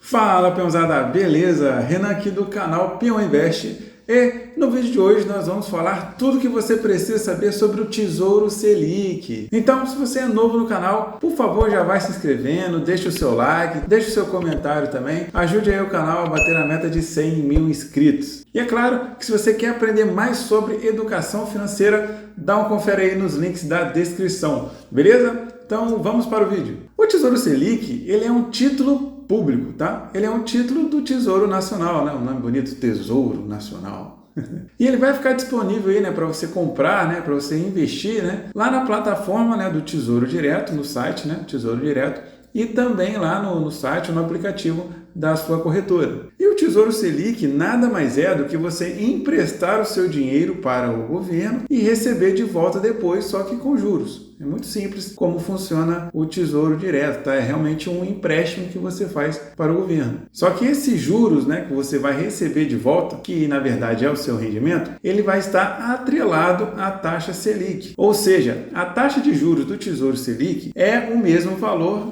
Fala, peãozada, beleza? Renan aqui do canal Peão Invest e no vídeo de hoje nós vamos falar tudo o que você precisa saber sobre o Tesouro Selic. Então, se você é novo no canal, por favor já vai se inscrevendo, deixa o seu like, deixa o seu comentário também, ajude aí o canal a bater a meta de 100 mil inscritos. E é claro que se você quer aprender mais sobre educação financeira, dá um confere aí nos links da descrição, beleza? Então vamos para o vídeo. O Tesouro Selic, ele é um título público, tá? Ele é um título do Tesouro Nacional, né? Um nome bonito, Tesouro Nacional. E ele vai ficar disponível aí, né, para você comprar, né, para você investir, né, lá na plataforma, né, do Tesouro Direto, no site, né, Tesouro Direto, e também lá no site, no aplicativo da sua corretora. E o Tesouro Selic nada mais é do que você emprestar o seu dinheiro para o governo e receber de volta depois, só que com juros. É muito simples como funciona o Tesouro Direto, tá? É realmente um empréstimo que você faz para o governo. Só que esses juros, né, que você vai receber de volta, que na verdade é o seu rendimento, ele vai estar atrelado à taxa Selic. Ou seja, a taxa de juros do Tesouro Selic é o mesmo valor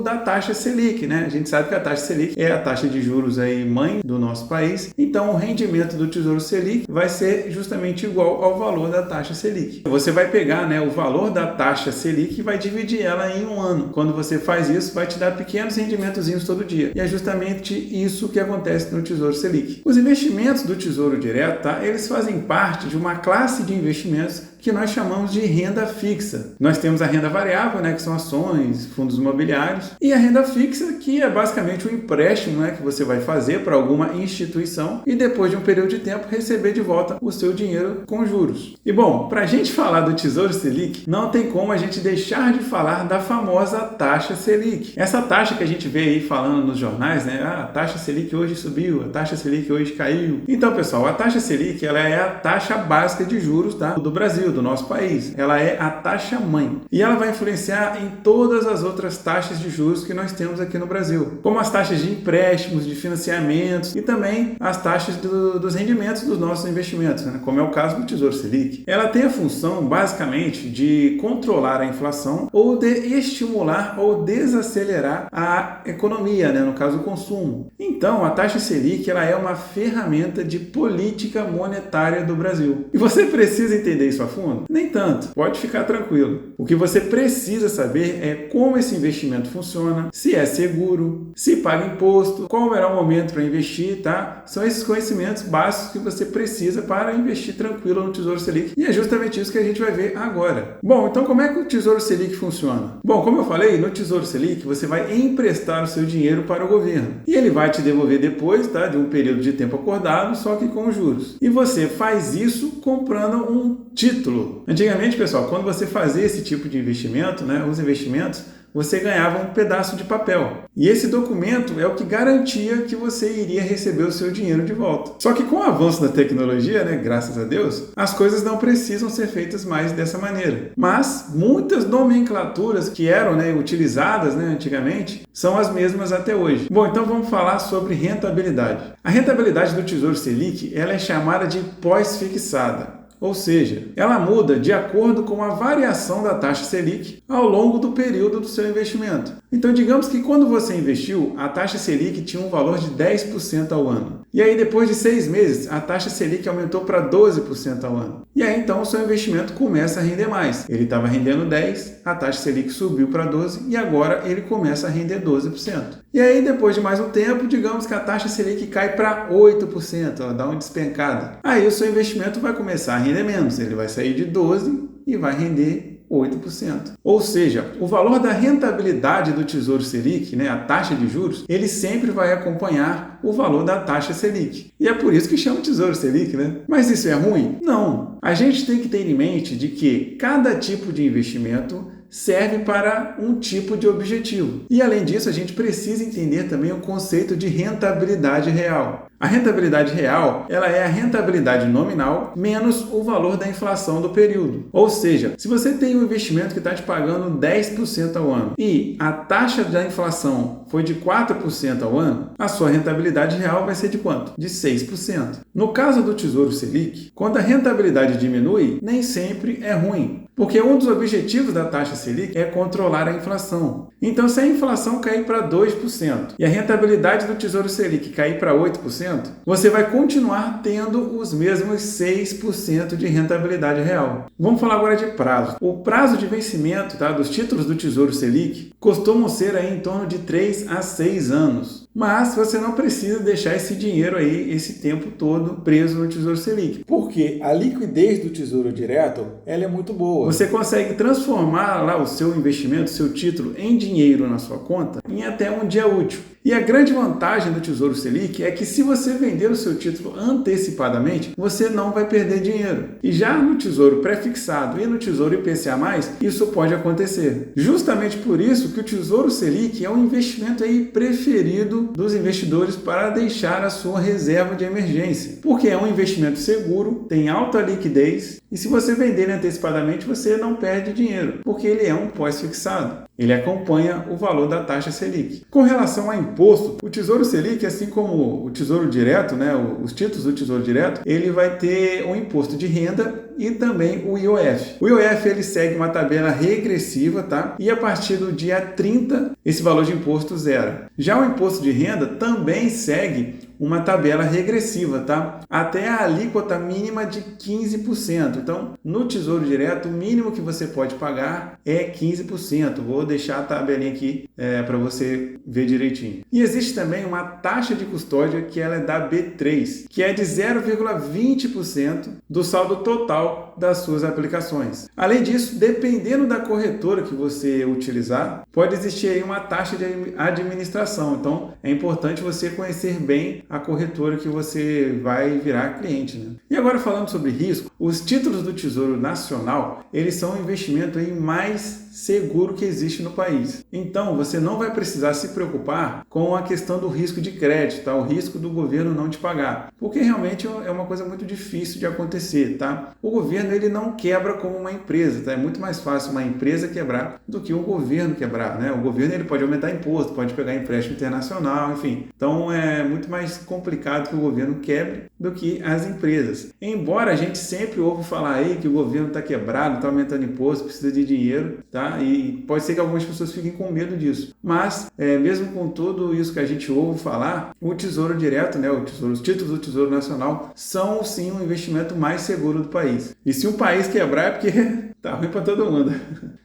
da taxa Selic, né? A gente sabe que a taxa Selic é a taxa de juros aí mãe do nosso país, então o rendimento do Tesouro Selic vai ser justamente igual ao valor da taxa Selic. Você vai pegar, né, o valor da taxa Selic e vai dividir ela em um ano. Quando você faz isso, vai te dar pequenos rendimentozinhos todo dia. E é justamente isso que acontece no Tesouro Selic. Os investimentos do Tesouro Direto, tá? Eles fazem parte de uma classe de investimentos que nós chamamos de renda fixa. Nós temos a renda variável, né, que são ações, fundos imobiliários, e a renda fixa, que é basicamente um empréstimo, né, que você vai fazer para alguma instituição e depois de um período de tempo receber de volta o seu dinheiro com juros. E bom, para a gente falar do Tesouro Selic, não tem como a gente deixar de falar da famosa taxa Selic. Essa taxa que a gente vê aí falando nos jornais, né, a taxa Selic hoje subiu, a taxa Selic hoje caiu. Então, pessoal, a taxa Selic, ela é a taxa básica de juros, tá, do Brasil, do nosso país. Ela é a taxa mãe e ela vai influenciar em todas as outras taxas de juros que nós temos aqui no Brasil, como as taxas de empréstimos, de financiamentos e também as taxas dos rendimentos dos nossos investimentos, né? Como é o caso do Tesouro Selic. Ela tem a função, basicamente, de controlar a inflação ou de estimular ou desacelerar a economia, né? No caso, o consumo. Então, a taxa Selic, ela é uma ferramenta de política monetária do Brasil. E você precisa entender isso a fundo? Nem tanto, pode ficar tranquilo. O que você precisa saber é como esse investimento funciona, se é seguro, se paga imposto, qual é o melhor momento para investir, tá? São esses conhecimentos básicos que você precisa para investir tranquilo no Tesouro Selic e é justamente isso que a gente vai ver agora. Bom, então como é que o Tesouro Selic funciona? Bom, como eu falei, no Tesouro Selic você vai emprestar o seu dinheiro para o governo e ele vai te devolver depois, tá? De um período de tempo acordado, só que com juros. E você faz isso comprando um título. Antigamente, pessoal, quando você fazia esse tipo de investimento, né, os investimentos, você ganhava um pedaço de papel. E esse documento é o que garantia que você iria receber o seu dinheiro de volta. Só que com o avanço da tecnologia, né, graças a Deus, as coisas não precisam ser feitas mais dessa maneira. Mas muitas nomenclaturas que eram, né, utilizadas, né, antigamente são as mesmas até hoje. Bom, então vamos falar sobre rentabilidade. A rentabilidade do Tesouro Selic, ela é chamada de pós-fixada. Ou seja, ela muda de acordo com a variação da taxa Selic ao longo do período do seu investimento. Então, digamos que quando você investiu, a taxa Selic tinha um valor de 10% ao ano. E aí, depois de 6 meses, a taxa Selic aumentou para 12% ao ano. E aí, então, o seu investimento começa a render mais. Ele estava rendendo 10%, a taxa Selic subiu para 12% e agora ele começa a render 12%. E aí, depois de mais um tempo, digamos que a taxa Selic cai para 8%, ela dá uma despencada. Aí, o seu investimento vai começar a render menos. Ele vai sair de 12% e vai render 8%. Ou seja, o valor da rentabilidade do Tesouro Selic, né, a taxa de juros, ele sempre vai acompanhar o valor da taxa Selic. E é por isso que chama Tesouro Selic, né? Mas isso é ruim? Não. A gente tem que ter em mente de que cada tipo de investimento serve para um tipo de objetivo. E além disso, a gente precisa entender também o conceito de rentabilidade real. A rentabilidade real, ela é a rentabilidade nominal menos o valor da inflação do período. Ou seja, se você tem um investimento que está te pagando 10% ao ano e a taxa da inflação foi de 4% ao ano, a sua rentabilidade real vai ser de quanto? De 6%. No caso do Tesouro Selic, quando a rentabilidade diminui, nem sempre é ruim, porque um dos objetivos da taxa Selic é controlar a inflação. Então, se a inflação cair para 2% e a rentabilidade do Tesouro Selic cair para 8%, você vai continuar tendo os mesmos 6% de rentabilidade real. Vamos falar agora de prazo. O prazo de vencimento, tá, dos títulos do Tesouro Selic costumam ser aí em torno de 3 a 6 anos. Mas você não precisa deixar esse dinheiro aí, esse tempo todo, preso no Tesouro Selic. Porque a liquidez do Tesouro Direto, ela é muito boa. Você consegue transformar lá o seu investimento, seu título, em dinheiro na sua conta em até um dia útil. E a grande vantagem do Tesouro Selic é que se você vender o seu título antecipadamente, você não vai perder dinheiro. E já no Tesouro Prefixado e no Tesouro IPCA+, isso pode acontecer. Justamente por isso que o Tesouro Selic é um investimento aí preferido dos investidores para deixar a sua reserva de emergência. Porque é um investimento seguro, tem alta liquidez e se você vender ele antecipadamente, você não perde dinheiro, porque ele é um pós-fixado. Ele acompanha o valor da taxa Selic. Com relação a imposto, o Tesouro Selic, assim como o Tesouro Direto, né, os títulos do Tesouro Direto, ele vai ter um imposto de renda e também o IOF. O IOF ele segue uma tabela regressiva, tá? E a partir do dia 30, esse valor de imposto zera. Já o imposto de renda também segue uma tabela regressiva, tá? Até a alíquota mínima de 15%. Então, no Tesouro Direto, o mínimo que você pode pagar é 15%. Vou deixar a tabelinha aqui para você ver direitinho. E existe também uma taxa de custódia que ela é da B3, que é de 0,20% do saldo total das suas aplicações. Além disso, dependendo da corretora que você utilizar, pode existir aí uma taxa de administração. Então, é importante você conhecer bem a corretora que você vai virar cliente, né? E agora falando sobre risco, os títulos do Tesouro Nacional, eles são o investimento aí mais seguro que existe no país. Então, você não vai precisar se preocupar com a questão do risco de crédito, tá? O risco do governo não te pagar, porque realmente é uma coisa muito difícil de acontecer, tá? O governo ele não quebra como uma empresa, tá? É muito mais fácil uma empresa quebrar do que um governo quebrar, né? O governo ele pode aumentar imposto, pode pegar empréstimo internacional, enfim. Então, é muito mais complicado que o governo quebre do que as empresas. Embora a gente sempre ouve falar aí que o governo está quebrado, está aumentando imposto, precisa de dinheiro, tá? E pode ser que algumas pessoas fiquem com medo disso. Mas, mesmo com tudo isso que a gente ouve falar, o Tesouro Direto, né, os títulos do Tesouro Nacional são sim o investimento mais seguro do país. E se um país quebrar é porque tá ruim para todo mundo.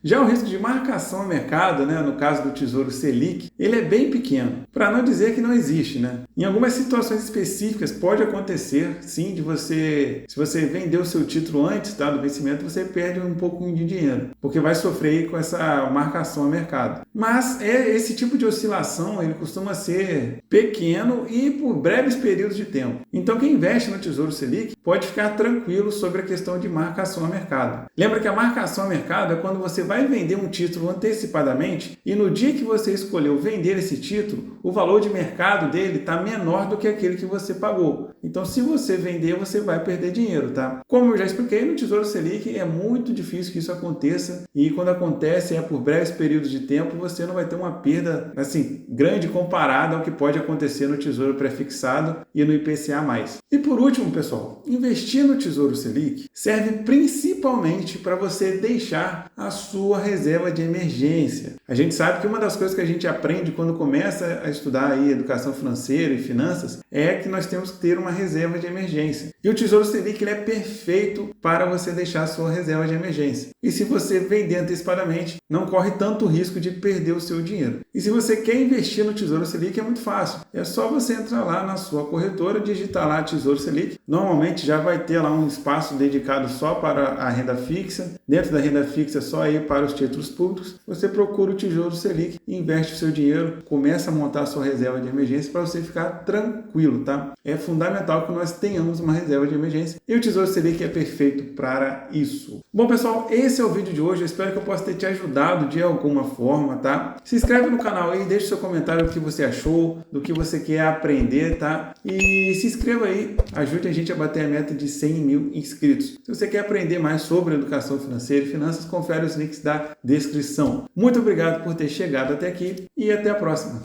Já o risco de marcação a mercado, né, no caso do Tesouro Selic, ele é bem pequeno, para não dizer que não existe, né? Em algumas situações específicas pode acontecer, sim, se você vender o seu título antes, tá, do vencimento, você perde um pouquinho de dinheiro, porque vai sofrer com essa marcação a mercado. Mas esse tipo de oscilação, ele costuma ser pequeno e por breves períodos de tempo. Então quem investe no Tesouro Selic pode ficar tranquilo sobre a questão de marcação a mercado. Lembra que a marcação a mercado é quando você vai vender um título antecipadamente e no dia que você escolheu vender esse título, o valor de mercado dele está menor do que aquele que você pagou. Então, se você vender, você vai perder dinheiro, tá? Como eu já expliquei, no Tesouro Selic é muito difícil que isso aconteça e quando acontece é por breves períodos de tempo, você não vai ter uma perda assim grande comparada ao que pode acontecer no Tesouro Prefixado e no IPCA+. E por último, pessoal, investir no Tesouro Selic serve principalmente para você deixar a sua reserva de emergência. A gente sabe que uma das coisas que a gente aprende quando começa a estudar aí educação financeira e finanças é que nós temos que ter uma reserva de emergência. E o Tesouro Selic ele é perfeito para você deixar a sua reserva de emergência. E se você vender antecipadamente, não corre tanto risco de perder o seu dinheiro. E se você quer investir no Tesouro Selic, é muito fácil. É só você entrar lá na sua corretora, digitar lá Tesouro Selic. Normalmente já vai ter lá um espaço dedicado só para a renda fixa. Dentro da renda fixa, só aí para os títulos públicos. Você procura o Tesouro Selic, investe o seu dinheiro, começa a montar a sua reserva de emergência para você ficar tranquilo, tá? É fundamental que nós tenhamos uma reserva de emergência e o Tesouro Selic é perfeito para isso. Bom, pessoal, esse é o vídeo de hoje. Eu espero que eu possa ter te ajudado de alguma forma, tá? Se inscreve no canal aí, deixe seu comentário do que você achou, do que você quer aprender, tá? E se inscreva aí, ajude a gente a bater a meta de 100 mil inscritos. Se você quer aprender mais sobre educação financeira e finanças, confere os links da descrição. Muito obrigado por ter chegado até aqui e até a próxima.